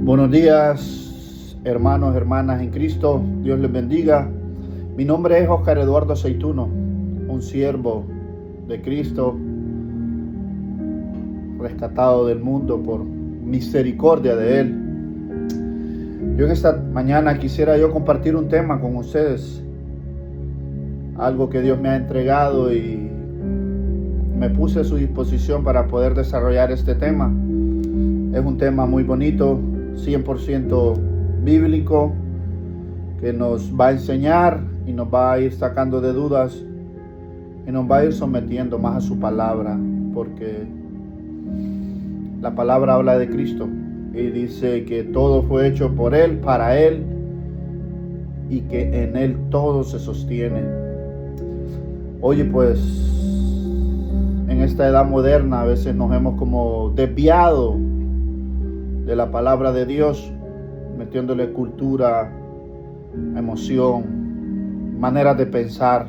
Buenos días, hermanos, hermanas en Cristo. Dios les bendiga. Mi nombre es Oscar Eduardo Aceituno, un siervo de Cristo, rescatado del mundo por misericordia de Él. Yo en esta mañana quisiera compartir un tema con ustedes, algo que Dios me ha entregado y me puse a su disposición para poder desarrollar este tema. Es un tema muy bonito, 100% bíblico, que nos va a enseñar y nos va a ir sacando de dudas y nos va a ir sometiendo más a su palabra, porque la palabra habla de Cristo y dice que todo fue hecho por Él, para Él, y que en Él todo se sostiene. Oye, pues en esta edad moderna a veces nos hemos como desviado de la palabra de Dios, metiéndole cultura, emoción, maneras de pensar,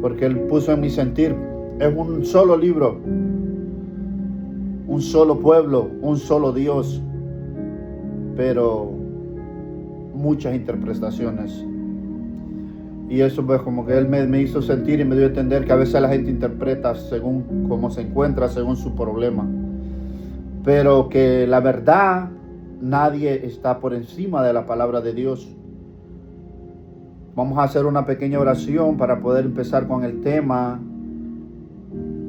porque Él puso en mi sentir, es un solo libro, un solo pueblo, un solo Dios, pero muchas interpretaciones. Y eso pues como que Él me hizo sentir y me dio a entender que a veces la gente interpreta según cómo se encuentra, según su problema. Pero que la verdad, nadie está por encima de la palabra de Dios. Vamos a hacer una pequeña oración para poder empezar con el tema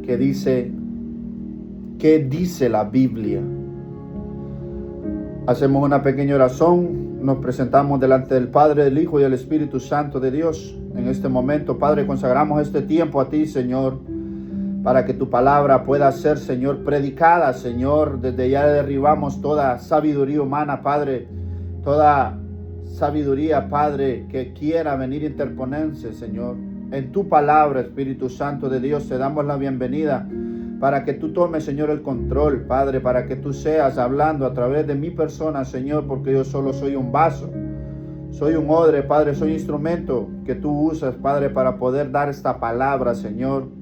que dice, ¿qué dice la Biblia? Hacemos una pequeña oración, nos presentamos delante del Padre, del Hijo y del Espíritu Santo de Dios. En este momento, Padre, consagramos este tiempo a ti, Señor, para que tu palabra pueda ser, Señor, predicada, Señor. Desde ya derribamos toda sabiduría humana, Padre, toda sabiduría, Padre, que quiera venir a interponerse, Señor. En tu palabra, Espíritu Santo de Dios, te damos la bienvenida para que tú tomes, Señor, el control, Padre, para que tú seas hablando a través de mi persona, Señor, porque yo solo soy un vaso, soy un odre, Padre, soy instrumento que tú usas, Padre, para poder dar esta palabra, Señor.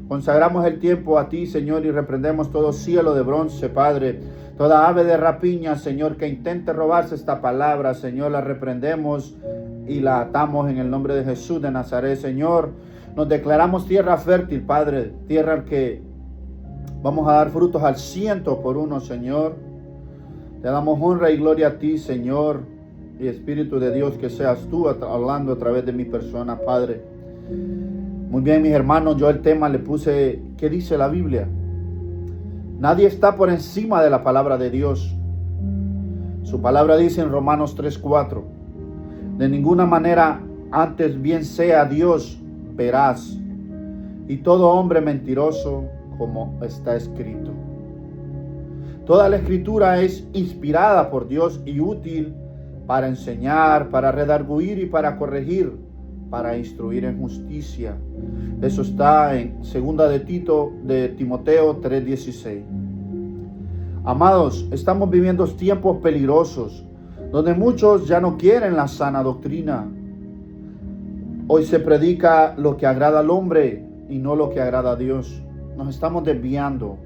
Consagramos el tiempo a ti, Señor, y reprendemos todo cielo de bronce, Padre. Toda ave de rapiña, Señor, que intente robarse esta palabra, Señor, la reprendemos y la atamos en el nombre de Jesús de Nazaret, Señor. Nos declaramos tierra fértil, Padre, tierra que vamos a dar frutos al 100%, Señor. Te damos honra y gloria a ti, Señor, y Espíritu de Dios, que seas tú hablando a través de mi persona, Padre. Muy bien, mis hermanos, yo el tema le puse, ¿qué dice la Biblia? Nadie está por encima de la palabra de Dios. Su palabra dice en Romanos 3:4, de ninguna manera, antes bien sea Dios veraz y todo hombre mentiroso, como está escrito. Toda la escritura es inspirada por Dios y útil para enseñar, para redarguir y para corregir, para instruir en justicia. Eso está en 2 de Timoteo 3:16. Amados, estamos viviendo tiempos peligrosos, donde muchos ya no quieren la sana doctrina. Hoy se predica lo que agrada al hombre y no lo que agrada a Dios. Nos estamos desviando.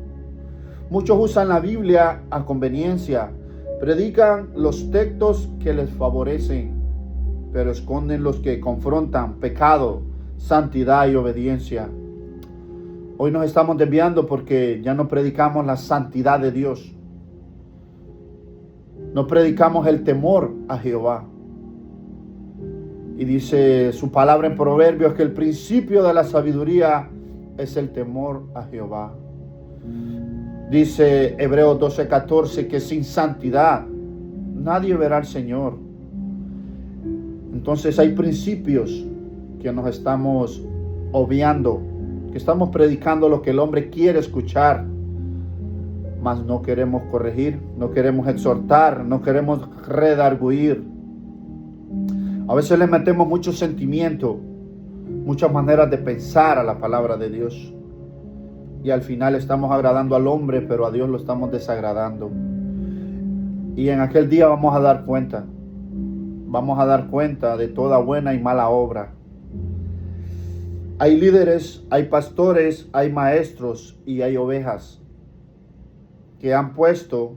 Muchos usan la Biblia a conveniencia, predican los textos que les favorecen, pero esconden los que confrontan pecado, santidad y obediencia. Hoy nos estamos desviando porque ya no predicamos la santidad de Dios. No predicamos el temor a Jehová. Y dice su palabra en Proverbios que el principio de la sabiduría es el temor a Jehová. Dice Hebreos 12:14 que sin santidad nadie verá al Señor. Entonces hay principios que nos estamos obviando, que estamos predicando lo que el hombre quiere escuchar, mas no queremos corregir, no queremos exhortar, no queremos redarguir. A veces le metemos mucho sentimiento, muchas maneras de pensar a la palabra de Dios, y al final estamos agradando al hombre, pero a Dios lo estamos desagradando. Y en aquel día vamos a dar cuenta de toda buena y mala obra. Hay líderes, hay pastores, hay maestros y hay ovejas que han puesto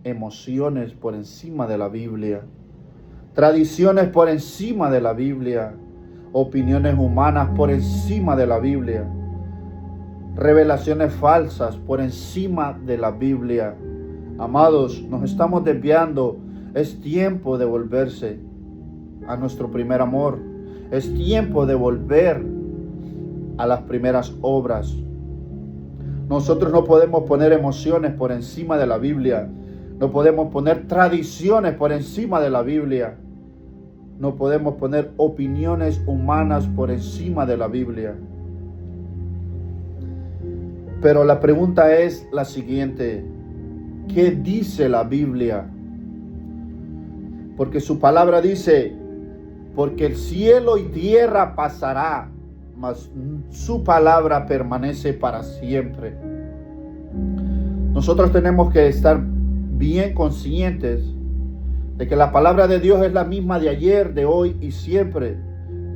emociones por encima de la Biblia, tradiciones por encima de la Biblia, opiniones humanas por encima de la Biblia, revelaciones falsas por encima de la Biblia. Amados, nos estamos desviando. Es tiempo de volverse a nuestro primer amor. Es tiempo de volver a las primeras obras. Nosotros no podemos poner emociones por encima de la Biblia. No podemos poner tradiciones por encima de la Biblia. No podemos poner opiniones humanas por encima de la Biblia. Pero la pregunta es la siguiente: ¿qué dice la Biblia? Porque su palabra dice: porque el cielo y tierra pasará, mas su palabra permanece para siempre. Nosotros tenemos que estar bien conscientes de que la palabra de Dios es la misma de ayer, de hoy y siempre,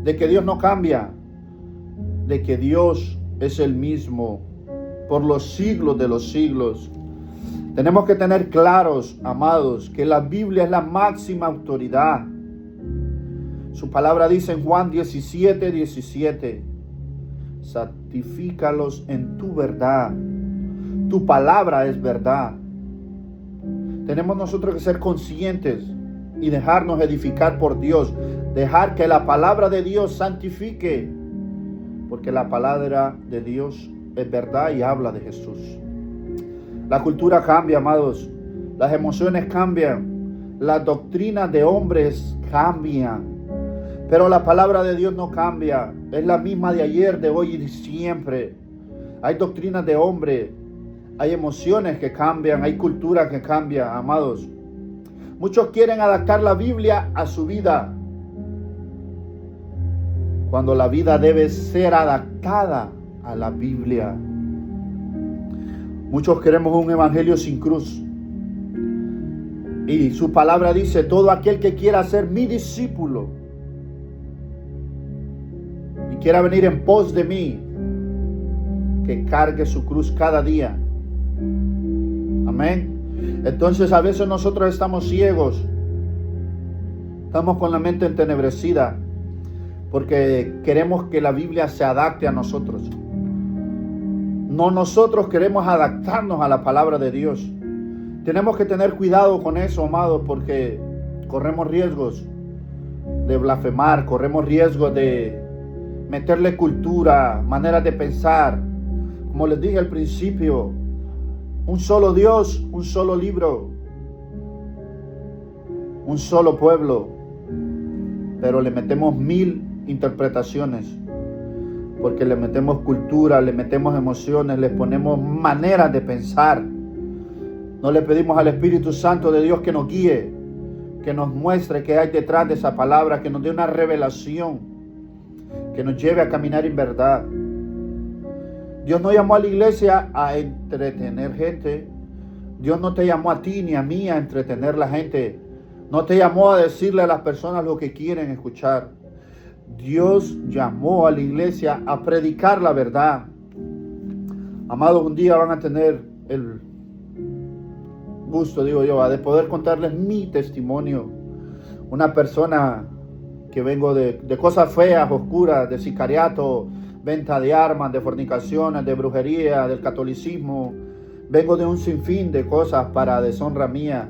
de que Dios no cambia, de que Dios es el mismo por los siglos de los siglos. Tenemos que tener claros, amados, que la Biblia es la máxima autoridad. Su palabra dice en Juan 17:17, santifícalos en tu verdad. Tu palabra es verdad. Tenemos nosotros que ser conscientes y dejarnos edificar por Dios. Dejar que la palabra de Dios santifique. Porque la palabra de Dios es verdad y habla de Jesús. La cultura cambia, amados. Las emociones cambian. Las doctrinas de hombres cambian. Pero la palabra de Dios no cambia. Es la misma de ayer, de hoy y de siempre. Hay doctrinas de hombre. Hay emociones que cambian. Hay cultura que cambia, amados. Muchos quieren adaptar la Biblia a su vida, cuando la vida debe ser adaptada a la Biblia. Muchos queremos un evangelio sin cruz. Y su palabra dice: todo aquel que quiera ser mi discípulo y quiera venir en pos de mí, que cargue su cruz cada día. Amén. Entonces a veces nosotros estamos ciegos. Estamos con la mente entenebrecida porque queremos que la Biblia se adapte a nosotros. No, nosotros queremos adaptarnos a la palabra de Dios. Tenemos que tener cuidado con eso, amados, porque corremos riesgos de blasfemar, corremos riesgos de meterle cultura, maneras de pensar. Como les dije al principio, un solo Dios, un solo libro, un solo pueblo, pero le metemos 1000 interpretaciones, porque le metemos cultura, le metemos emociones, le ponemos maneras de pensar. No le pedimos al Espíritu Santo de Dios que nos guíe, que nos muestre qué hay detrás de esa palabra, que nos dé una revelación, que nos lleve a caminar en verdad. Dios no llamó a la iglesia a entretener gente. Dios no te llamó a ti ni a mí a entretener la gente. No te llamó a decirle a las personas lo que quieren escuchar. Dios llamó a la iglesia a predicar la verdad. Amados, un día van a tener el gusto, digo yo, de poder contarles mi testimonio. Una persona que vengo de cosas feas, oscuras, de sicariato, venta de armas, de fornicaciones, de brujería, del catolicismo. Vengo de un sinfín de cosas para deshonra mía.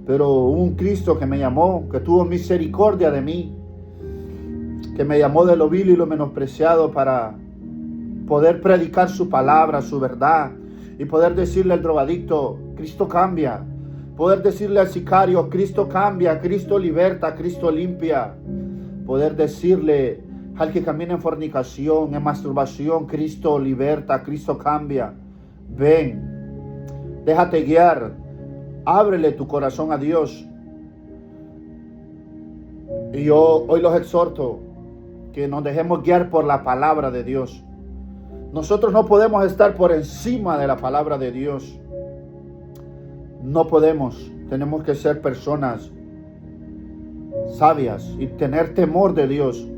Pero hubo un Cristo que me llamó, que tuvo misericordia de mí, que me llamó de lo vil y lo menospreciado para poder predicar su palabra, su verdad, y poder decirle al drogadicto: Cristo cambia. Poder decirle al sicario: Cristo cambia, Cristo liberta, Cristo limpia. Poder decirle al que camina en fornicación, en masturbación: Cristo liberta, Cristo cambia. Ven, déjate guiar, ábrele tu corazón a Dios. Y yo hoy los exhorto que nos dejemos guiar por la palabra de Dios. Nosotros no podemos estar por encima de la palabra de Dios. No podemos. Tenemos que ser personas sabias y tener temor de Dios.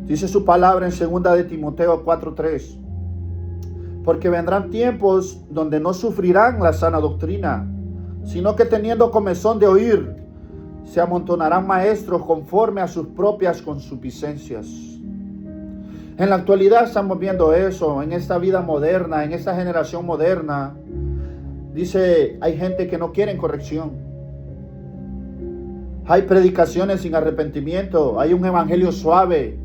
Dice su palabra en 2 de Timoteo 4:3. Porque vendrán tiempos donde no sufrirán la sana doctrina, sino que teniendo comezón de oír, se amontonarán maestros conforme a sus propias concupiscencias. En la actualidad estamos viendo eso, en esta vida moderna, en esta generación moderna. Dice, hay gente que no quiere corrección. Hay predicaciones sin arrepentimiento, hay un evangelio suave.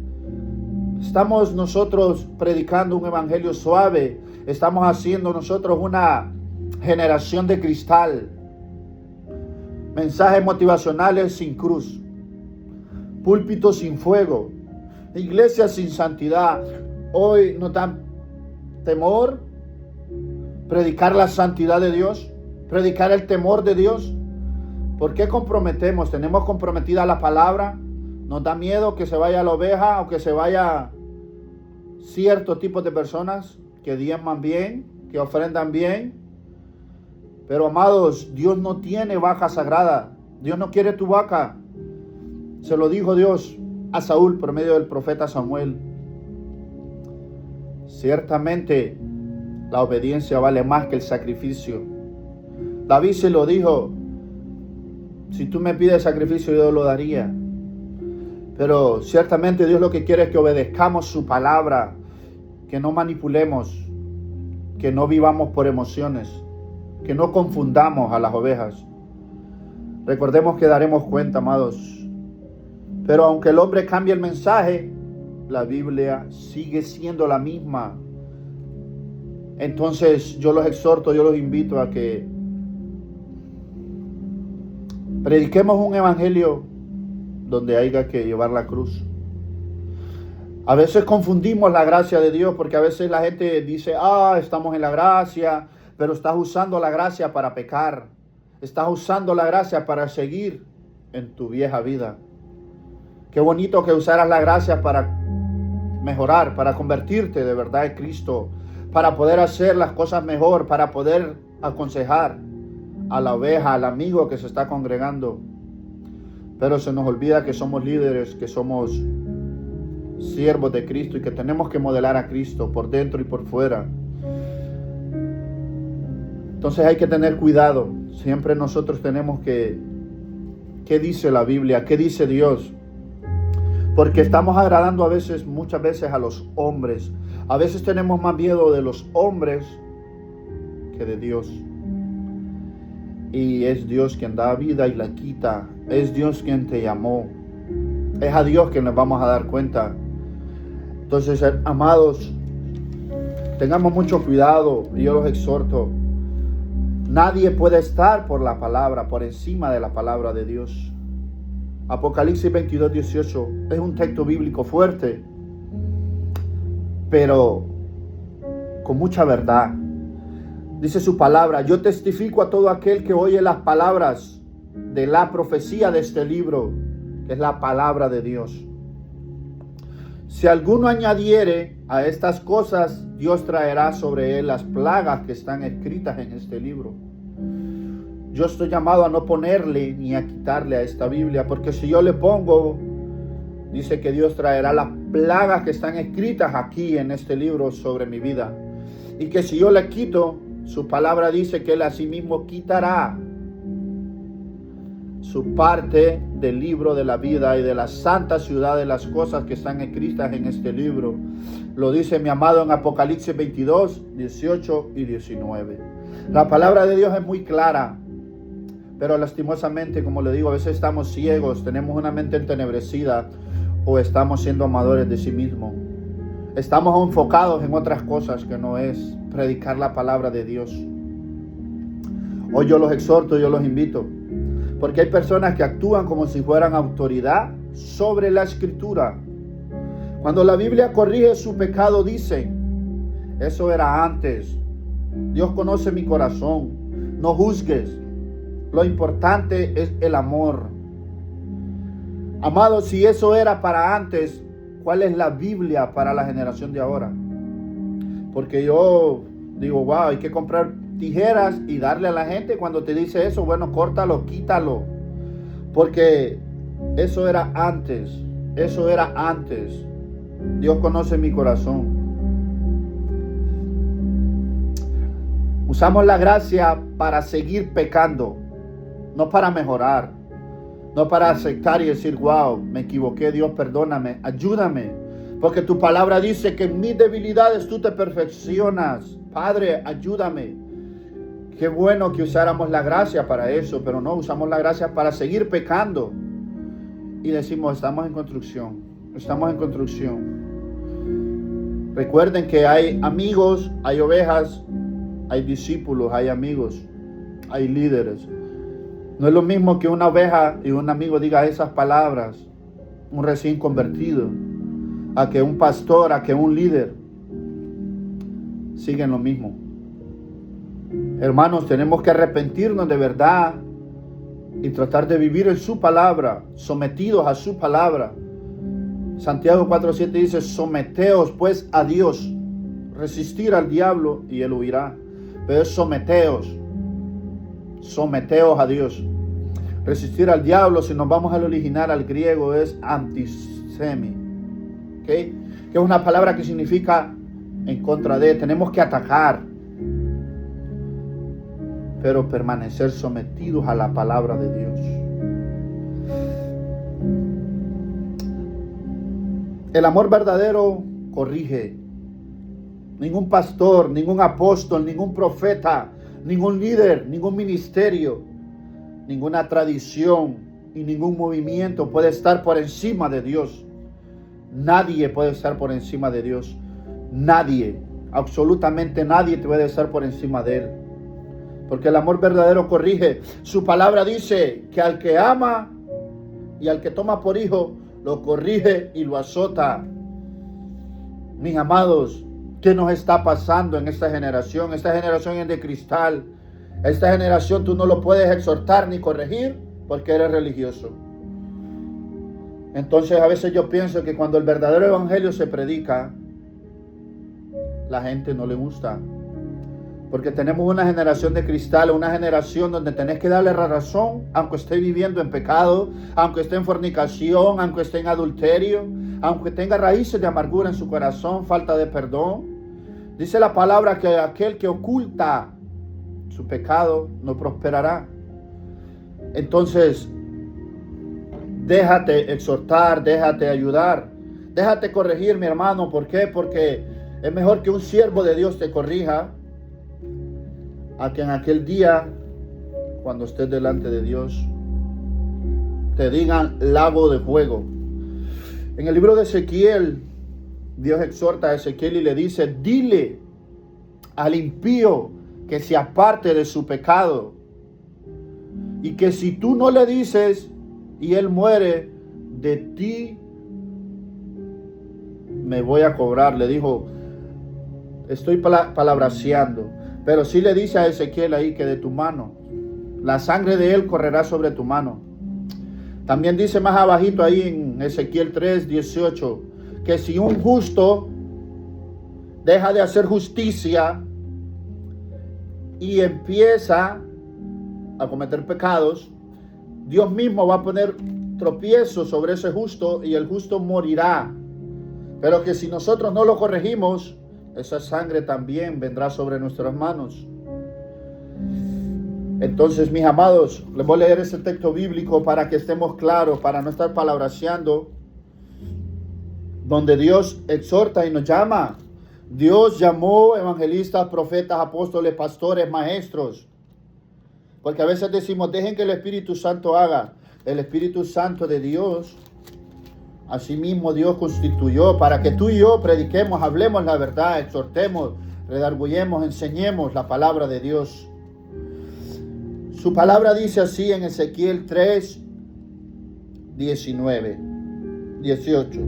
Estamos nosotros predicando un evangelio suave. Estamos haciendo nosotros una generación de cristal. Mensajes motivacionales sin cruz. Púlpitos sin fuego. Iglesias sin santidad. Hoy nos dan temor predicar la santidad de Dios, predicar el temor de Dios. ¿Por qué comprometemos? ¿Tenemos comprometida la palabra? ¿Nos da miedo que se vaya la oveja o que se vaya cierto tipo de personas que diezman bien, que ofrendan bien? Pero amados, Dios no tiene vaca sagrada. Dios no quiere tu vaca. Se lo dijo Dios a Saúl por medio del profeta Samuel. Ciertamente la obediencia vale más que el sacrificio. David se lo dijo: si tú me pides sacrificio, yo lo daría. Pero ciertamente Dios lo que quiere es que obedezcamos su palabra, que no manipulemos, que no vivamos por emociones, que no confundamos a las ovejas. Recordemos que daremos cuenta, amados. Pero aunque el hombre cambie el mensaje, la Biblia sigue siendo la misma. Entonces yo los exhorto, yo los invito a que prediquemos un evangelio donde haya que llevar la cruz. A veces confundimos la gracia de Dios, porque a veces la gente dice, estamos en la gracia, pero estás usando la gracia para pecar. Estás usando la gracia para seguir en tu vieja vida. Qué bonito que usaras la gracia para mejorar, para convertirte de verdad en Cristo, para poder hacer las cosas mejor, para poder aconsejar a la oveja, al amigo que se está congregando. Pero se nos olvida que somos líderes, que somos siervos de Cristo y que tenemos que modelar a Cristo por dentro y por fuera. Entonces hay que tener cuidado. Siempre nosotros tenemos que, ¿qué dice la Biblia? ¿Qué dice Dios? Porque estamos agradando muchas veces a los hombres. A veces tenemos más miedo de los hombres que de Dios. Y es Dios quien da vida y la quita. Es Dios quien te llamó. Es a Dios quien nos vamos a dar cuenta. Entonces, amados, tengamos mucho cuidado. Y yo los exhorto. Nadie puede estar por la palabra, por encima de la palabra de Dios. Apocalipsis 22:18 es un texto bíblico fuerte, pero con mucha verdad. Dice su palabra: yo testifico a todo aquel que oye las palabras de la profecía de este libro, que es la palabra de Dios. Si alguno añadiere a estas cosas, Dios traerá sobre él las plagas que están escritas en este libro. Yo estoy llamado a no ponerle ni a quitarle a esta Biblia, porque si yo le pongo, dice que Dios traerá las plagas que están escritas aquí en este libro sobre mi vida. Y que si yo le quito, su palabra dice que Él asimismo quitará su parte del libro de la vida y de la santa ciudad de las cosas que están escritas en este libro. Lo dice mi amado en Apocalipsis 22:18 y 19. La palabra de Dios es muy clara. Pero lastimosamente, como le digo, a veces estamos ciegos, tenemos una mente entenebrecida o estamos siendo amadores de sí mismos. Estamos enfocados en otras cosas que no es predicar la palabra de Dios. Hoy yo los exhorto, yo los invito, porque hay personas que actúan como si fueran autoridad sobre la Escritura. Cuando la Biblia corrige su pecado, dicen, eso era antes. Dios conoce mi corazón, no juzgues. Lo importante es el amor. Amados, si eso era para antes, ¿cuál es la Biblia para la generación de ahora? Porque yo digo, wow, hay que comprar tijeras y darle a la gente. Cuando te dice eso, bueno, córtalo, quítalo. Porque eso era antes. Eso era antes. Dios conoce mi corazón. Usamos la gracia para seguir pecando, no para mejorar, no para aceptar y decir, wow, me equivoqué, Dios, perdóname, ayúdame. Porque tu palabra dice que en mis debilidades tú te perfeccionas. Padre, ayúdame. Qué bueno que usáramos la gracia para eso, pero no, usamos la gracia para seguir pecando. Y decimos, estamos en construcción, estamos en construcción. Recuerden que hay amigos, hay ovejas, hay discípulos, hay amigos, hay líderes. No es lo mismo que una oveja y un amigo diga esas palabras, un recién convertido, a que un pastor, a que un líder siguen lo mismo. Hermanos, tenemos que arrepentirnos de verdad y tratar de vivir en su palabra, sometidos a su palabra. Santiago 4:7 dice, someteos pues a Dios, resistir al diablo y él huirá. Pero es someteos a Dios. Resistir al diablo, si nos vamos al original, al griego, es antisemi, ¿okay? Que es una palabra que significa en contra de, tenemos que atacar, pero permanecer sometidos a la palabra de Dios. El amor verdadero corrige. Ningún pastor, ningún apóstol, ningún profeta, ningún líder, ningún ministerio, ninguna tradición y ningún movimiento puede estar por encima de Dios. Nadie puede estar por encima de Dios. Nadie, absolutamente nadie puede estar por encima de Él. Porque el amor verdadero corrige. Su palabra dice que al que ama y al que toma por hijo, lo corrige y lo azota. Mis amados, ¿qué nos está pasando en esta generación? Esta generación es de cristal. Esta generación tú no lo puedes exhortar ni corregir porque eres religioso. Entonces a veces yo pienso que cuando el verdadero evangelio se predica, la gente no le gusta. Porque tenemos una generación de cristal, una generación donde tenés que darle la razón, aunque esté viviendo en pecado, aunque esté en fornicación, aunque esté en adulterio, aunque tenga raíces de amargura en su corazón, falta de perdón. Dice la palabra que aquel que oculta su pecado no prosperará. Entonces, déjate exhortar, déjate ayudar, déjate corregir, mi hermano. ¿Por qué? Porque es mejor que un siervo de Dios te corrija a que en aquel día, cuando estés delante de Dios, te digan lago de fuego. En el libro de Ezequiel, Dios exhorta a Ezequiel y le dice, dile al impío que se aparte de su pecado, y que si tú no le dices y él muere, de ti me voy a cobrar. Le dijo, estoy palabraseando, pero sí le dice a Ezequiel ahí que de tu mano, la sangre de él correrá sobre tu mano. También dice más abajito ahí en Ezequiel 3:18, que si un justo deja de hacer justicia y empieza a cometer pecados, Dios mismo va a poner tropiezo sobre ese justo y el justo morirá. Pero que si nosotros no lo corregimos, esa sangre también vendrá sobre nuestras manos. Entonces, mis amados, les voy a leer ese texto bíblico para que estemos claros, para no estar palabraseando, donde Dios exhorta y nos llama. Dios llamó evangelistas, profetas, apóstoles, pastores, maestros. Porque a veces decimos, dejen que el Espíritu Santo haga. El Espíritu Santo de Dios, asimismo Dios constituyó para que tú y yo prediquemos, hablemos la verdad, exhortemos, redarguyemos, enseñemos la palabra de Dios. Su palabra dice así en Ezequiel 3:18.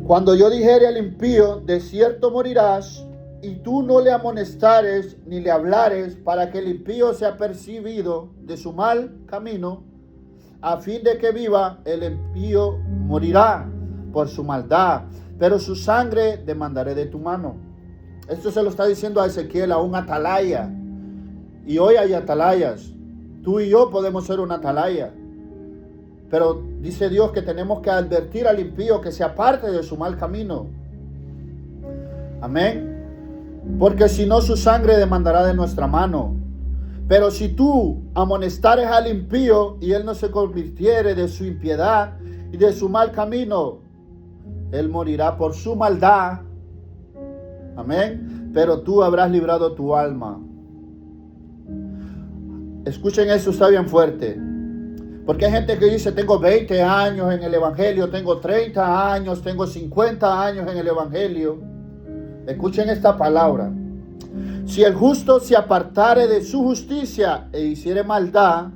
Cuando yo dijere al impío, de cierto morirás, y tú no le amonestares ni le hablares, para que el impío sea percibido de su mal camino, a fin de que viva, el impío morirá por su maldad, pero su sangre demandaré de tu mano. Esto se lo está diciendo a Ezequiel, a un atalaya. Y hoy hay atalayas. Tú y yo podemos ser un atalaya. Pero dice Dios que tenemos que advertir al impío que se aparte de su mal camino. Amén. porque si no su sangre demandará de nuestra mano. Pero si tú amonestares al impío y él no se convirtiere de su impiedad y de su mal camino, él morirá por su maldad. Amén. Pero tú habrás librado tu alma. Escuchen eso, está bien fuerte. Porque hay gente que dice, tengo 20 años en el Evangelio, tengo 30 años, tengo 50 años en el Evangelio. Escuchen esta palabra. Si el justo se apartare de su justicia e hiciere maldad,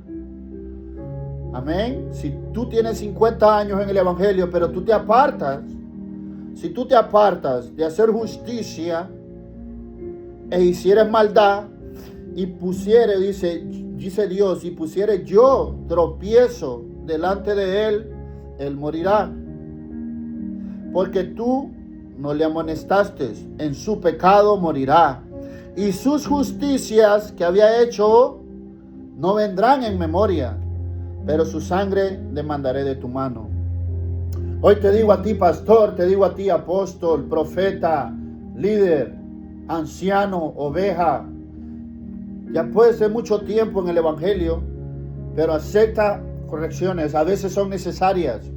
amén. Si tú tienes 50 años en el Evangelio, pero tú te apartas, si tú te apartas de hacer justicia e hicieres maldad y pusiere, dice Dios, y pusiere yo tropiezo delante de él, él morirá. Porque tú no le amonestaste, en su pecado morirá. Y sus justicias que había hecho no vendrán en memoria, pero su sangre demandaré de tu mano. Hoy te digo a ti, pastor, te digo a ti, apóstol, profeta, líder, anciano, oveja. Ya puede ser mucho tiempo en el Evangelio, pero acepta correcciones, a veces son necesarias.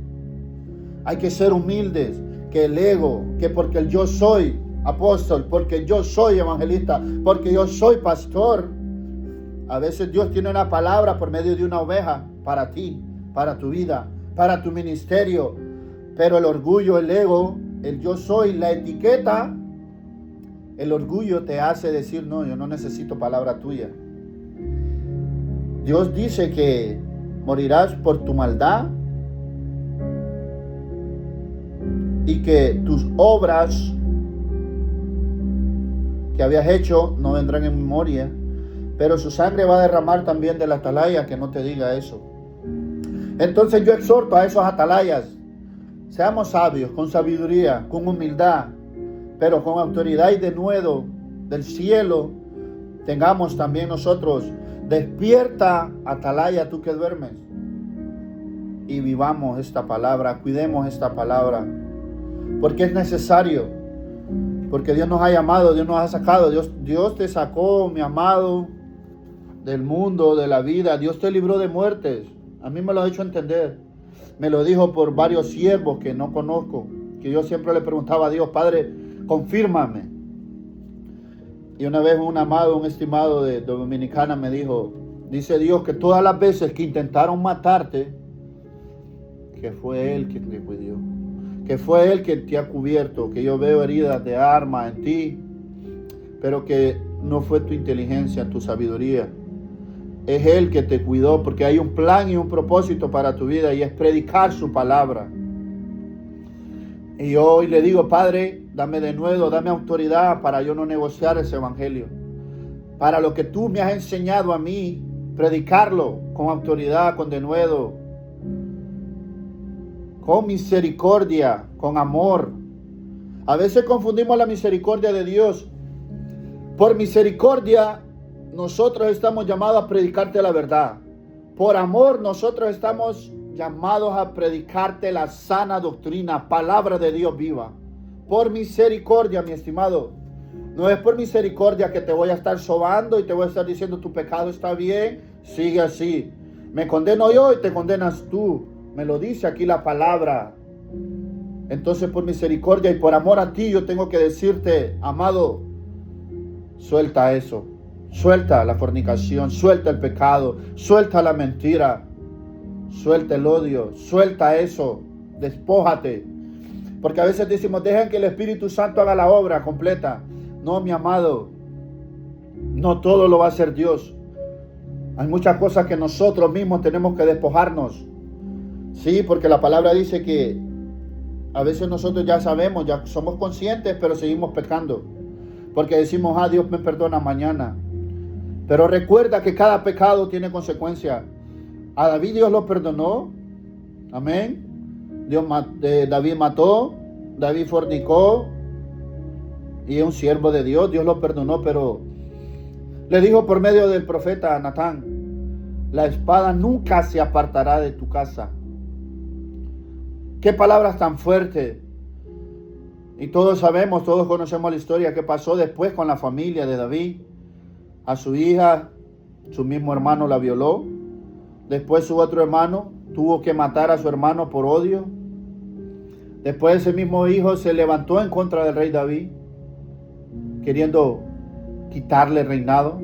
Hay que ser humildes, que el ego, que porque el yo soy apóstol, porque yo soy evangelista, porque yo soy pastor. A veces Dios tiene una palabra por medio de una oveja para ti, para tu vida, para tu ministerio. Pero el orgullo, el ego, el yo soy, la etiqueta, el orgullo te hace decir, no, yo no necesito palabra tuya. Dios dice que morirás por tu maldad y que tus obras que habías hecho no vendrán en memoria, pero su sangre va a derramar también de la atalaya, que no te diga eso. Entonces yo exhorto a esos atalayas, seamos sabios, con sabiduría, con humildad, pero con autoridad y denuedo del cielo. Tengamos también nosotros, despierta, atalaya, tú que duermes, y vivamos esta palabra, cuidemos esta palabra, porque es necesario. Porque Dios nos ha llamado, Dios nos ha sacado, Dios te sacó, mi amado, del mundo, de la vida. Dios te libró de muertes. A mí me lo ha hecho entender. Me lo dijo por varios siervos que no conozco, que yo siempre le preguntaba a Dios, Padre, confírmame. Y una vez un amado, un estimado de Dominicana me dijo, dice Dios que todas las veces que intentaron matarte, que fue Él quien te cuidó, que fue Él quien te ha cubierto, que yo veo heridas de arma en ti, pero que no fue tu inteligencia, tu sabiduría. Es Él que te cuidó, porque hay un plan y un propósito para tu vida, y es predicar su palabra. Y hoy le digo, Padre, dame de nuevo, dame autoridad para yo no negociar ese evangelio. Para lo que tú me has enseñado a mí, predicarlo con autoridad, con denuedo, con misericordia, con amor. A veces confundimos la misericordia de Dios. Por misericordia, nosotros estamos llamados a predicarte la verdad. Por amor, nosotros estamos llamados a predicarte la sana doctrina, palabra de Dios viva. Por misericordia, mi estimado. No es por misericordia que te voy a estar sobando y te voy a estar diciendo tu pecado está bien, sigue así. Me condeno yo y te condenas tú. Me lo dice aquí la palabra. Entonces por misericordia y por amor a ti yo tengo que decirte, amado, suelta eso. Suelta la fornicación, suelta el pecado, suelta la mentira, suelta el odio, suelta eso, despójate. Porque a veces decimos, dejen que el Espíritu Santo haga la obra completa. No, mi amado, no todo lo va a hacer Dios. Hay muchas cosas que nosotros mismos tenemos que despojarnos. Sí, porque la palabra dice que a veces nosotros ya sabemos, ya somos conscientes, pero seguimos pecando. Porque decimos, Dios me perdona mañana. Pero recuerda que cada pecado tiene consecuencia. A David Dios lo perdonó. Amén. David mató, David fornicó y es un siervo de Dios. Dios lo perdonó, pero le dijo por medio del profeta Natán, la espada nunca se apartará de tu casa. Qué palabras tan fuertes. Y todos sabemos, todos conocemos la historia que pasó después con la familia de David. A su hija, su mismo hermano la violó. Después su otro hermano tuvo que matar a su hermano por odio. Después ese mismo hijo se levantó en contra del rey David, queriendo quitarle el reinado.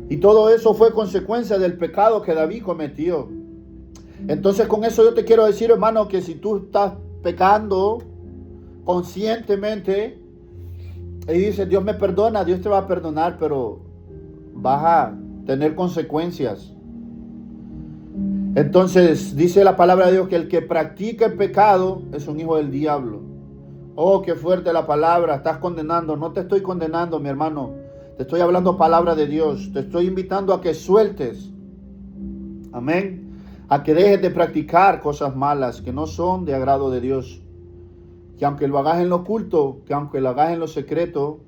Y todo eso fue consecuencia del pecado que David cometió. Entonces con eso yo te quiero decir, hermano, que si tú estás pecando conscientemente y dices, Dios me perdona, Dios te va a perdonar, pero vas a tener consecuencias. Entonces dice la palabra de Dios que el que practica el pecado es un hijo del diablo. Oh, qué fuerte la palabra, estás condenando. No te estoy condenando, mi hermano. Te estoy hablando palabra de Dios. Te estoy invitando a que sueltes. Amén. A que dejes de practicar cosas malas que no son de agrado de Dios. Que aunque lo hagas en lo oculto, que aunque lo hagas en lo secreto,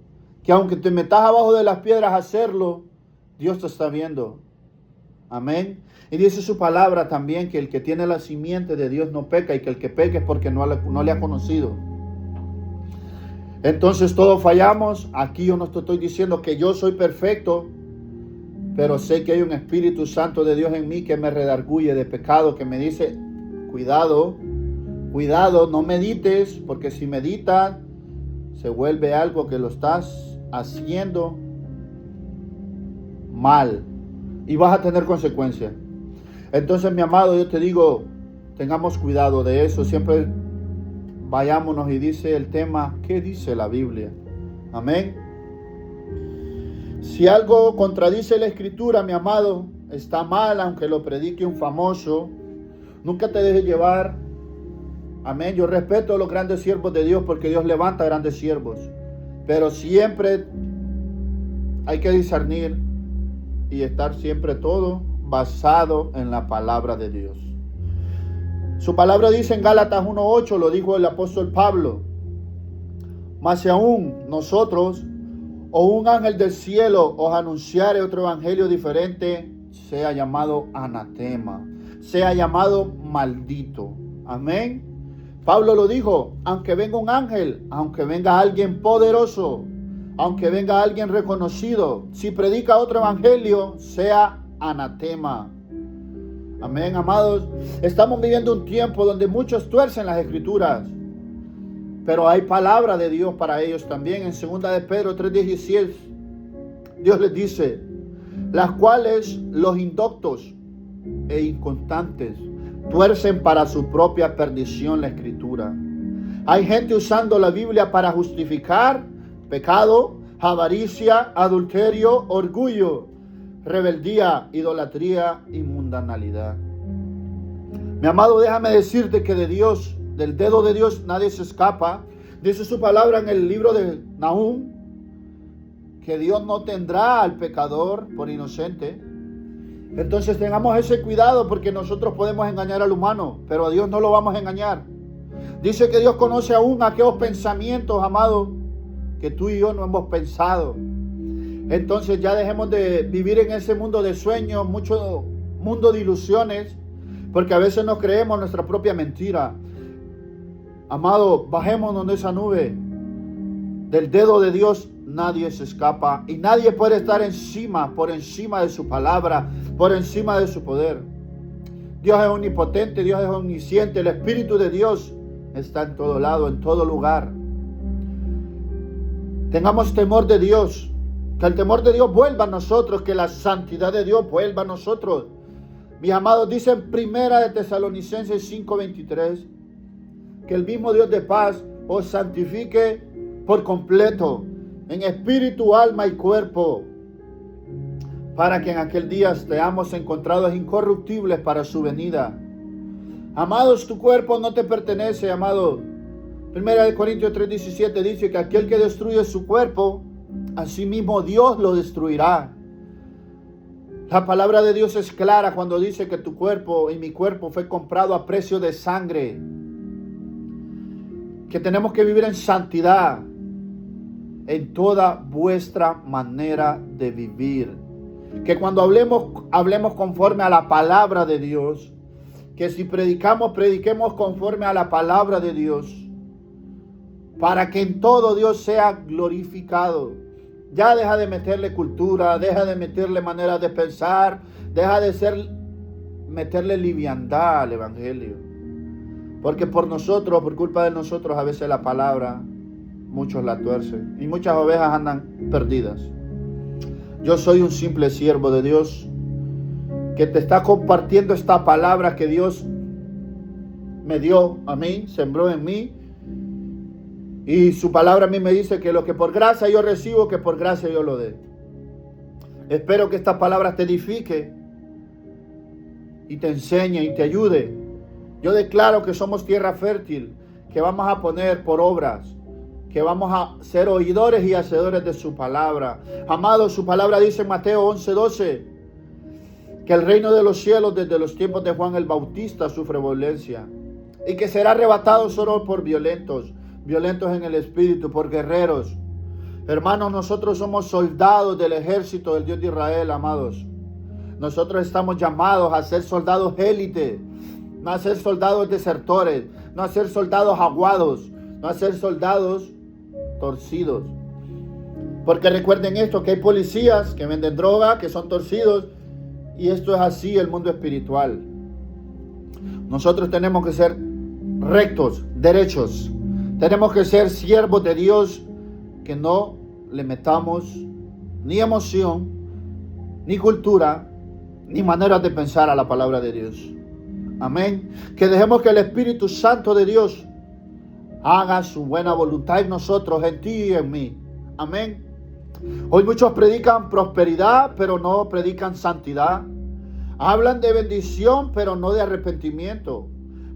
que aunque te metas abajo de las piedras a hacerlo, Dios te está viendo. Amén. Y dice su palabra también que el que tiene la simiente de Dios no peca, y que el que peca es porque no le ha conocido. Entonces todos fallamos. Aquí yo no te estoy diciendo que yo soy perfecto, pero sé que hay un Espíritu Santo de Dios en mí que me redarguye de pecado, que me dice, cuidado, no medites, porque si meditas se vuelve algo que lo estás haciendo mal y vas a tener consecuencias. Entonces, mi amado, yo te digo, tengamos cuidado de eso. Siempre vayámonos, y dice el tema, ¿qué dice la Biblia? Amén. Si algo contradice la Escritura, mi amado, está mal, aunque lo predique un famoso. Nunca te dejes llevar. Amén. Yo respeto a los grandes siervos de Dios, porque Dios levanta grandes siervos. Pero siempre hay que discernir y estar siempre todo basado en la palabra de Dios. Su palabra dice en Gálatas 1:8, lo dijo el apóstol Pablo: mas si aún nosotros o un ángel del cielo os anunciare otro evangelio diferente, sea llamado anatema, sea llamado maldito. Amén. Pablo lo dijo: aunque venga un ángel, aunque venga alguien poderoso, aunque venga alguien reconocido, si predica otro evangelio, sea anatema. Amén, amados. Estamos viviendo un tiempo donde muchos tuercen las Escrituras, pero hay palabra de Dios para ellos también. En 2 de Pedro 3:16, Dios les dice: las cuales los indoctos e inconstantes tuercen para su propia perdición la Escritura. Hay gente usando la Biblia para justificar pecado, avaricia, adulterio, orgullo, rebeldía, idolatría y mundanalidad. Mi amado, déjame decirte que de Dios, del dedo de Dios, nadie se escapa. Dice su palabra en el libro de Nahum que Dios no tendrá al pecador por inocente. Entonces tengamos ese cuidado, porque nosotros podemos engañar al humano, pero a Dios no lo vamos a engañar. Dice que Dios conoce aún aquellos pensamientos, amado, que tú y yo no hemos pensado. Entonces ya dejemos de vivir en ese mundo de sueños, mucho mundo de ilusiones, porque a veces nos creemos nuestra propia mentira. Amado, bajémonos de esa nube. Del dedo de Dios nadie se escapa, y nadie puede estar por encima de su palabra, por encima de su poder. Dios es omnipotente, Dios es omnisciente, el Espíritu de Dios está en todo lado, en todo lugar. Tengamos temor de Dios, que el temor de Dios vuelva a nosotros, que la santidad de Dios vuelva a nosotros. Mis amados, dice en 1 de Tesalonicenses 5:23, que el mismo Dios de paz os santifique por completo, en espíritu, alma y cuerpo, para que en aquel día seamos encontrados incorruptibles para su venida. Amados, tu cuerpo no te pertenece, amado. 1 Corintios 3:17 dice que aquel que destruye su cuerpo, asimismo Dios lo destruirá. La palabra de Dios es clara cuando dice que tu cuerpo y mi cuerpo fue comprado a precio de sangre. Que tenemos que vivir en santidad en toda vuestra manera de vivir. Que cuando hablemos conforme a la palabra de Dios. Que si prediquemos conforme a la palabra de Dios. para que en todo Dios sea glorificado. Ya deja de meterle cultura, deja de meterle maneras de pensar, deja de meterle liviandad al evangelio. Porque por nosotros, por culpa de nosotros, a veces la palabra, muchos la tuercen y muchas ovejas andan perdidas. Yo soy un simple siervo de Dios que te está compartiendo esta palabra que Dios me dio a mí, sembró en mí. Y su palabra a mí me dice que lo que por gracia yo recibo, que por gracia yo lo dé. Espero que esta palabra te edifique y te enseñe y te ayude. Yo declaro que somos tierra fértil, que vamos a poner por obras, que vamos a ser oidores y hacedores de su palabra. Amados, su palabra dice en Mateo 11:12, que el reino de los cielos desde los tiempos de Juan el Bautista sufre violencia y que será arrebatado solo por violentos en el espíritu, por guerreros. Hermanos, nosotros somos soldados del ejército del Dios de Israel, amados. Nosotros estamos llamados a ser soldados élite, no a ser soldados desertores, no a ser soldados aguados, no a ser soldados torcidos. Porque recuerden esto, que hay policías que venden droga, que son torcidos, y esto es así el mundo espiritual. Nosotros tenemos que ser rectos, derechos. Tenemos que ser siervos de Dios, que no le metamos ni emoción, ni cultura, ni maneras de pensar a la palabra de Dios. Amén. Que dejemos que el Espíritu Santo de Dios haga su buena voluntad en nosotros, en ti y en mí. Amén. Hoy muchos predican prosperidad, pero no predican santidad. Hablan de bendición, pero no de arrepentimiento.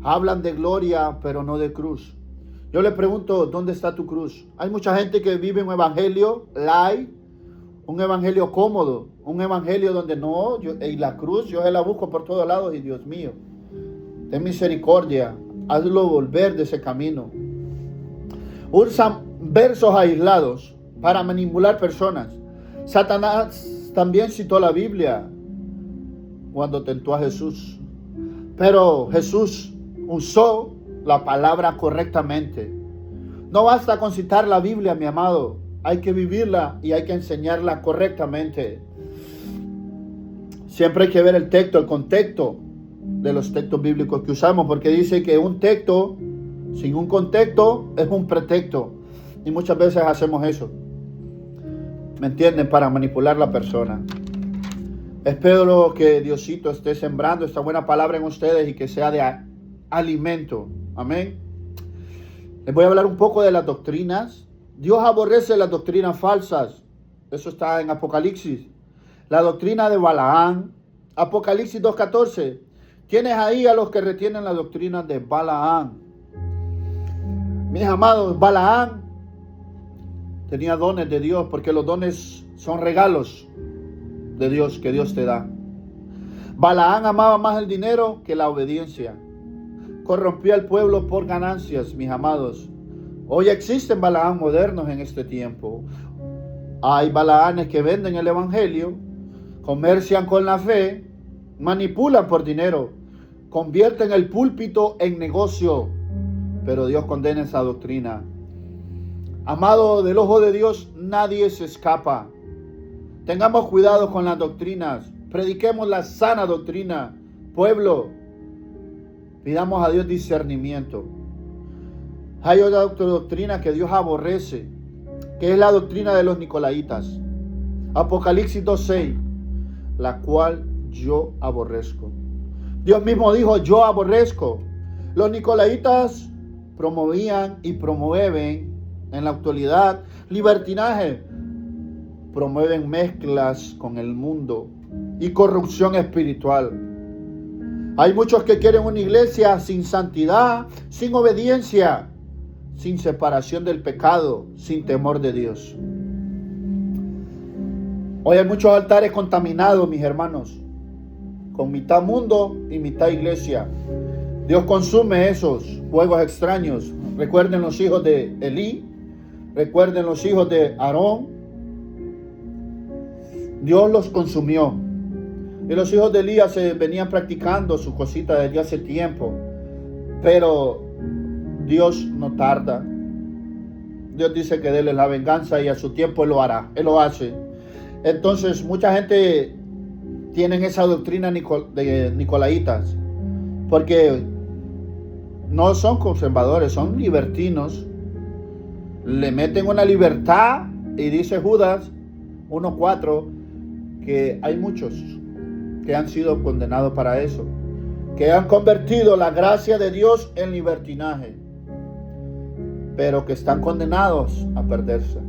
Hablan de gloria, pero no de cruz. Yo le pregunto, ¿dónde está tu cruz? Hay mucha gente que vive un evangelio light, un evangelio cómodo, un evangelio donde no, y la cruz yo la busco por todos lados y Dios mío, ten misericordia, hazlo volver de ese camino. Usan versos aislados para manipular personas. Satanás también citó la Biblia cuando tentó a Jesús, pero Jesús usó la palabra correctamente. No basta con citar la Biblia, mi amado. Hay que vivirla y hay que enseñarla correctamente. Siempre hay que ver el texto, el contexto de los textos bíblicos que usamos, porque dice que un texto sin un contexto es un pretexto. Y muchas veces hacemos eso, ¿me entienden? Para manipular a la persona. Espero que Diosito esté sembrando esta buena palabra en ustedes y que sea de alimento. Amén. Les voy a hablar un poco de las doctrinas. Dios aborrece las doctrinas falsas. Eso está en Apocalipsis. La doctrina de Balaam. Apocalipsis 2:14. Tienes ahí a los que retienen la doctrina de Balaam. Mis amados, Balaam tenía dones de Dios, porque los dones son regalos de Dios que Dios te da. Balaam amaba más el dinero que la obediencia. Corrompía al pueblo por ganancias, mis amados. Hoy existen Balaam modernos en este tiempo. Hay Balaanes que venden el evangelio, comercian con la fe, manipulan por dinero, convierten el púlpito en negocio. Pero Dios condena esa doctrina. Amado, del ojo de Dios nadie se escapa. Tengamos cuidado con las doctrinas. Prediquemos la sana doctrina. Pueblo, pidamos a Dios discernimiento. Hay otra doctrina que Dios aborrece, que es la doctrina de los nicolaitas. Apocalipsis 2:6, la cual yo aborrezco. Dios mismo dijo, yo aborrezco. Los nicolaitas promovían y promueven en la actualidad libertinaje. Promueven mezclas con el mundo y corrupción espiritual. Hay muchos que quieren una iglesia sin santidad, sin obediencia, sin separación del pecado, sin temor de Dios. Hoy hay muchos altares contaminados, mis hermanos, con mitad mundo y mitad iglesia. Dios consume esos juegos extraños. Recuerden los hijos de Elí, recuerden los hijos de Aarón. Dios los consumió. Y los hijos de Elías se venían practicando sus cositas desde hace tiempo. Pero Dios no tarda. Dios dice que de Él es la venganza y a su tiempo Él lo hará, Él lo hace. Entonces, mucha gente tiene esa doctrina de Nicolaitas, porque no son conservadores, son libertinos. Le meten una libertad y dice Judas 1:4 que hay muchos que han sido condenados para eso, que han convertido la gracia de Dios en libertinaje, pero que están condenados a perderse.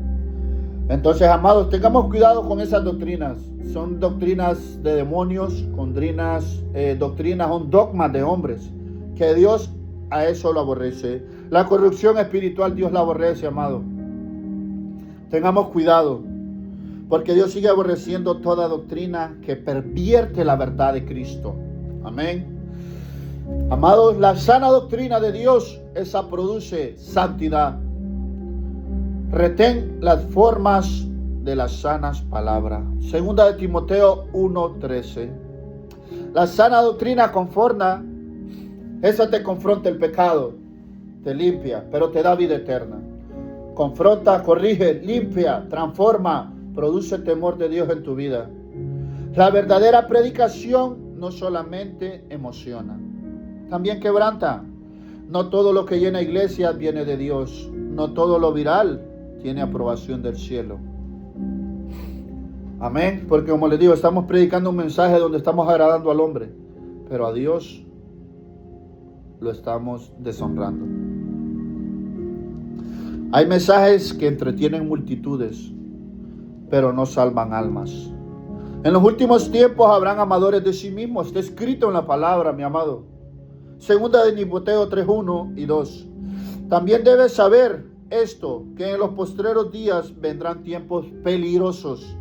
Entonces, amados, tengamos cuidado con esas doctrinas. Son doctrinas de demonios, doctrinas, son dogmas de hombres, que Dios a eso lo aborrece. La corrupción espiritual Dios la aborrece, amado. Tengamos cuidado, porque Dios sigue aborreciendo toda doctrina que pervierte la verdad de Cristo. Amén. Amados, la sana doctrina de Dios, esa produce santidad. Retén las formas de las sanas palabras. Segunda de Timoteo 1:13. La sana doctrina conforta, esa te confronta el pecado, te limpia, pero te da vida eterna. Confronta, corrige, limpia, transforma, produce temor de Dios en tu vida. La verdadera predicación no solamente emociona, también quebranta. No todo lo que llena iglesias viene de Dios. No todo lo viral tiene aprobación del cielo. Amén. Porque como les digo, estamos predicando un mensaje donde estamos agradando al hombre, pero a Dios lo estamos deshonrando. Hay mensajes que entretienen multitudes, pero no salvan almas. En los últimos tiempos habrán amadores de sí mismos. Está escrito en la palabra, mi amado. Segunda de Timoteo 3:1 y 2. También debes saber esto, que en los postreros días vendrán tiempos peligrosos,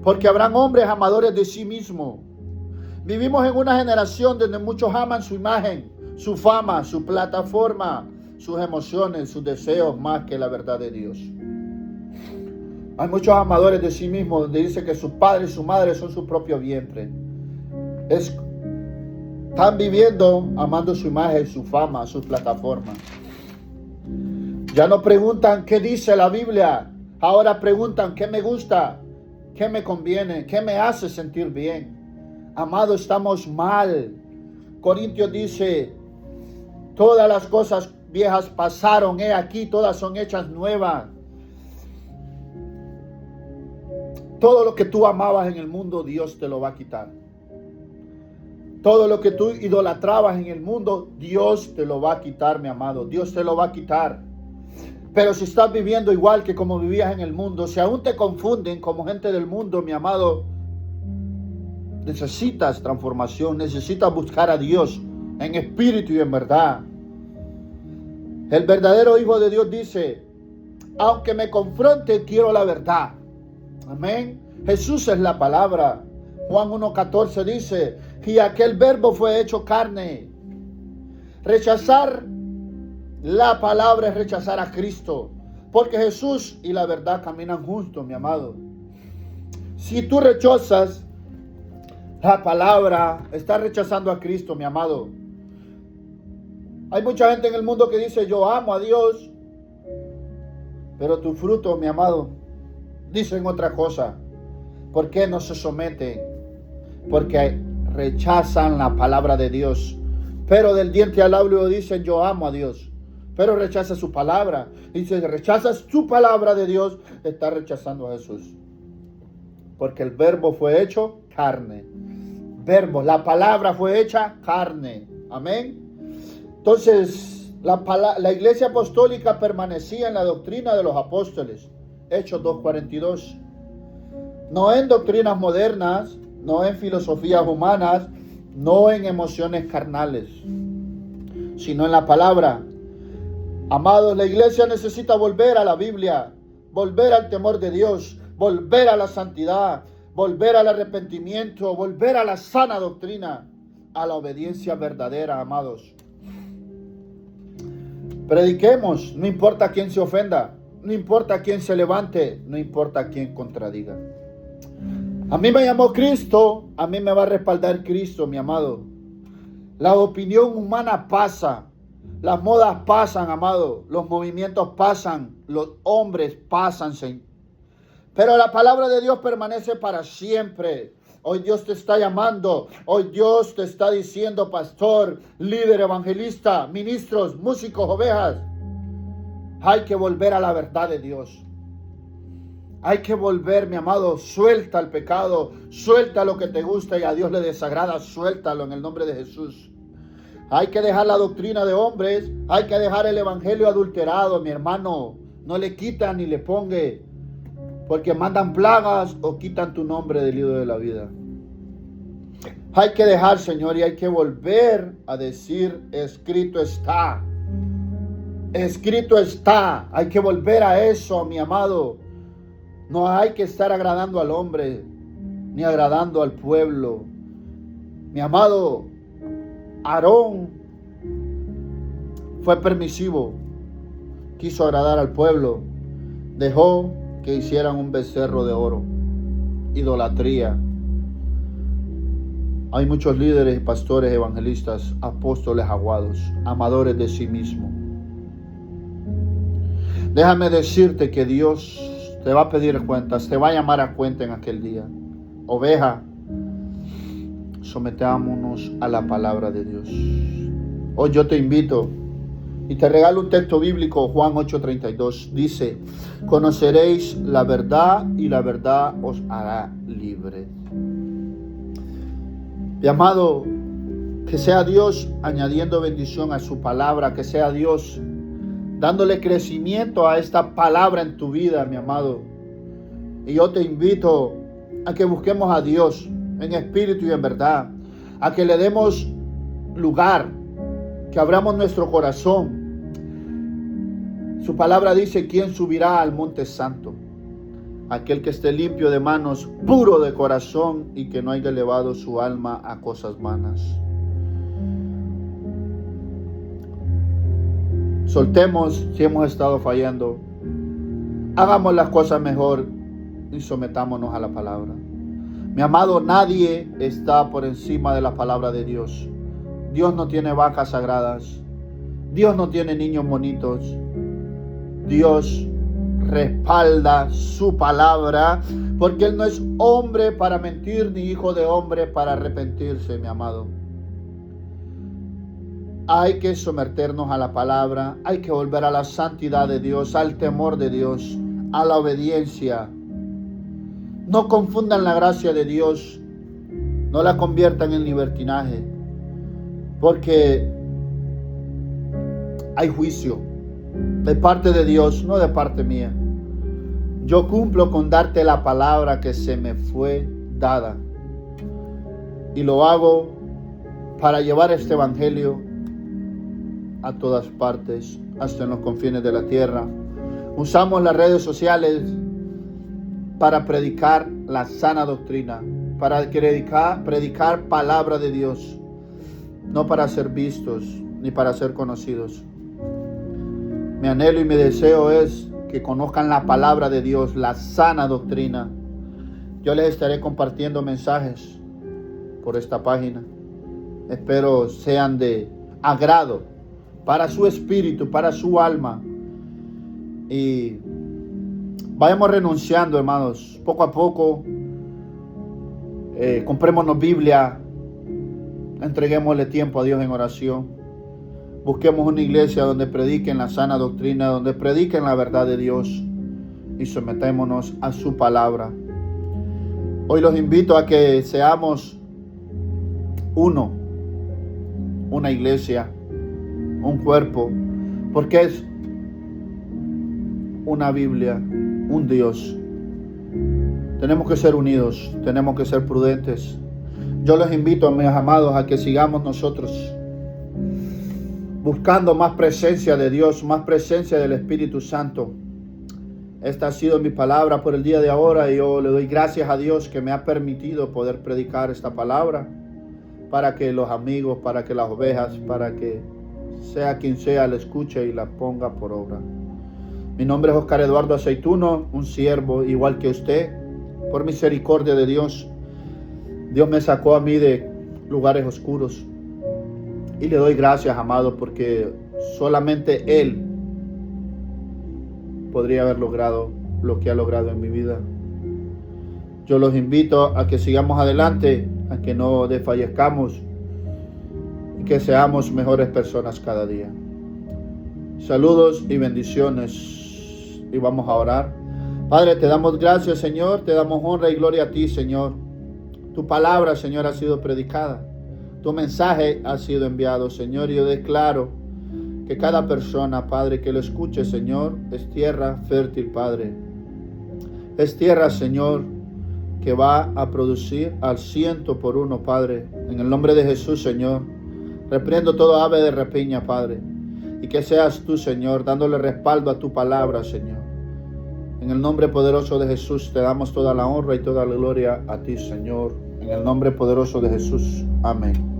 porque habrán hombres amadores de sí mismos. Vivimos en una generación donde muchos aman su imagen, su fama, su plataforma, sus emociones, sus deseos más que la verdad de Dios. Hay muchos amadores de sí mismos donde dice que su padre y su madre son su propio vientre. Están viviendo amando su imagen, su fama, su plataforma. Ya no preguntan qué dice la Biblia, ahora preguntan qué me gusta, qué me conviene, qué me hace sentir bien. Amado, estamos mal. Corintios dice, todas las cosas viejas pasaron, he aquí, todas son hechas nuevas. Todo lo que tú amabas en el mundo, Dios te lo va a quitar. Todo lo que tú idolatrabas en el mundo, Dios te lo va a quitar, mi amado. Dios te lo va a quitar. Pero si estás viviendo igual que como vivías en el mundo, si aún te confunden como gente del mundo, mi amado, necesitas transformación, necesitas buscar a Dios en espíritu y en verdad. El verdadero Hijo de Dios dice, aunque me confronte, quiero la verdad. Amén. Jesús es la palabra. Juan 1:14 dice, y aquel verbo fue hecho carne. Rechazar la palabra es rechazar a Cristo, porque Jesús y la verdad caminan juntos, mi amado. Si tú rechazas la palabra, estás rechazando a Cristo, mi amado. Hay mucha gente en el mundo que dice, yo amo a Dios, pero tu fruto, mi amado, dicen otra cosa. ¿Por qué no se someten? Porque rechazan la palabra de Dios. Pero del diente al labio dicen, yo amo a Dios, pero rechaza su palabra. Y si rechazas su palabra de Dios, está rechazando a Jesús. Porque el verbo fue hecho carne. Verbo, la palabra fue hecha carne. Amén. Entonces, la iglesia apostólica permanecía en la doctrina de los apóstoles. Hechos 2:42. No en doctrinas modernas, no en filosofías humanas, no en emociones carnales, sino en la palabra. Amados, la iglesia necesita volver a la Biblia, volver al temor de Dios, volver a la santidad, volver al arrepentimiento, volver a la sana doctrina, a la obediencia verdadera, amados. Prediquemos, no importa quién se ofenda, no importa quién se levante, no importa quién contradiga. A mí me llamó Cristo, a mí me va a respaldar Cristo, mi amado. La opinión humana pasa, las modas pasan, amado, los movimientos pasan, los hombres pasan, Señor, pero la palabra de Dios permanece para siempre. Hoy Dios te está llamando, hoy Dios te está diciendo, pastor, líder, evangelista, ministros, músicos, ovejas, hay que volver a la verdad de Dios. Hay que volver, mi amado, suelta el pecado, suelta lo que te gusta y a Dios le desagrada, suéltalo en el nombre de Jesús. Hay que dejar la doctrina de hombres, hay que dejar el evangelio adulterado, mi hermano. No le quitan ni le ponga, porque mandan plagas o quitan tu nombre del libro de la vida. Hay que dejar, Señor, y hay que volver a decir, escrito está. Escrito está. Hay que volver a eso, mi amado. No hay que estar agradando al hombre, ni agradando al pueblo. Mi amado, Aarón fue permisivo, quiso agradar al pueblo, dejó que hicieran un becerro de oro, idolatría. Hay muchos líderes y pastores, evangelistas, apóstoles aguados, amadores de sí mismos. Déjame decirte que Dios te va a pedir cuentas, te va a llamar a cuenta en aquel día. Oveja, sometámonos a la palabra de Dios. Hoy yo te invito y te regalo un texto bíblico, Juan 8:32. Dice, conoceréis la verdad y la verdad os hará libre. Mi amado, que sea Dios añadiendo bendición a su palabra, que sea Dios dándole crecimiento a esta palabra en tu vida, mi amado. Y yo te invito a que busquemos a Dios en espíritu y en verdad, a que le demos lugar, que abramos nuestro corazón. Su palabra dice, ¿quién subirá al monte santo? Aquel que esté limpio de manos, puro de corazón y que no haya elevado su alma a cosas vanas. Soltemos si hemos estado fallando. Hagamos las cosas mejor y sometámonos a la palabra. Mi amado, nadie está por encima de la palabra de Dios. Dios no tiene vacas sagradas. Dios no tiene niños bonitos. Dios respalda su palabra, porque Él no es hombre para mentir, ni hijo de hombre para arrepentirse, mi amado. Hay que someternos a la palabra, hay que volver a la santidad de Dios, al temor de Dios, a la obediencia. No confundan la gracia de Dios, no la conviertan en libertinaje, porque hay juicio de parte de Dios, no de parte mía. Yo cumplo con darte la palabra que se me fue dada, y lo hago para llevar este evangelio a todas partes, hasta en los confines de la tierra. Usamos las redes sociales para predicar la sana doctrina, para predicar palabra de Dios, no para ser vistos ni para ser conocidos. Mi anhelo y mi deseo es que conozcan la palabra de Dios, la sana doctrina. Yo les estaré compartiendo mensajes por esta página. Espero sean de agrado para su espíritu, para su alma. Y vayamos renunciando, hermanos, poco a poco. Comprémonos Biblia, entreguémosle tiempo a Dios en oración. Busquemos una iglesia donde prediquen la sana doctrina, donde prediquen la verdad de Dios, y sometémonos a su palabra. Hoy los invito a que seamos uno, una iglesia, un cuerpo, porque es una Biblia, un Dios. Tenemos que ser unidos, tenemos que ser prudentes. Yo los invito, mis amados, a que sigamos nosotros buscando más presencia de Dios, más presencia del Espíritu Santo. Esta ha sido mi palabra por el día de ahora, y yo le doy gracias a Dios que me ha permitido poder predicar esta palabra para que los amigos, para que las ovejas, para que sea quien sea la escuche y la ponga por obra. Mi nombre es Oscar Eduardo Aceituno, un siervo igual que usted. Por misericordia de Dios, Dios me sacó a mí de lugares oscuros. Y le doy gracias, amado, porque solamente Él podría haber logrado lo que ha logrado en mi vida. Yo los invito a que sigamos adelante, a que no desfallezcamos y que seamos mejores personas cada día. Saludos y bendiciones, y vamos a orar. Padre, te damos gracias, Señor, te damos honra y gloria a ti, Señor. Tu palabra, Señor, ha sido predicada, tu mensaje ha sido enviado, Señor, y yo declaro que cada persona, Padre, que lo escuche, Señor, es tierra fértil, Padre. Es tierra, Señor, que va a producir al 100%, Padre. En el nombre de Jesús, Señor, reprendo todo ave de rapiña, Padre. Y que seas tú, Señor, dándole respaldo a tu palabra, Señor. En el nombre poderoso de Jesús te damos toda la honra y toda la gloria a ti, Señor. En el nombre poderoso de Jesús. Amén.